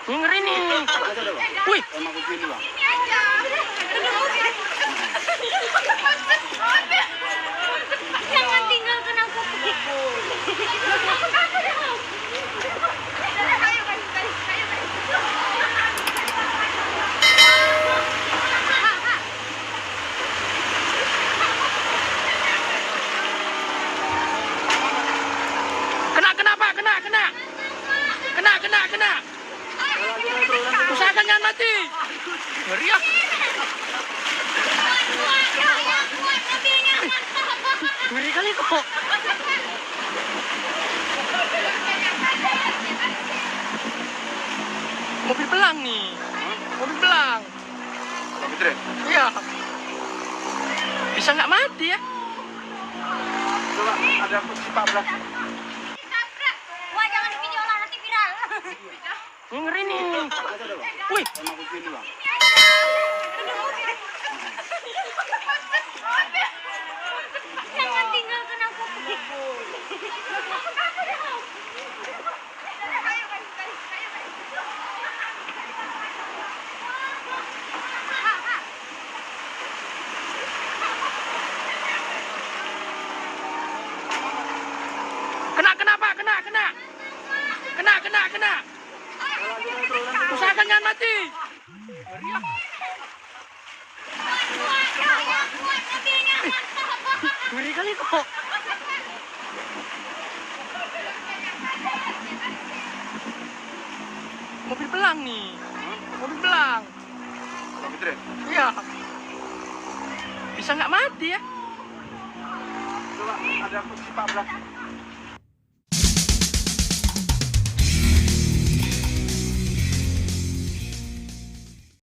Ngeri nih. Wih. Jangan tinggalkan aku. Kena. Usahakan jangan mati. Ngeri ya. Ngeri kali kok. Mobil belang nih. Mobil belang. Iya. Bisa nggak mati ya? Coba ada kunci tabrak. Wah, jangan di video lah, nanti viral. Ngeri nih. Wih. Jangan tinggalkan aku. Kena. Usahakan jangan mati. Ngeri ya. Ngeri kali kok. Mobil belang nih. Mobil belang. Iya. Bisa nggak mati ya? Coba ada kunci tabrak.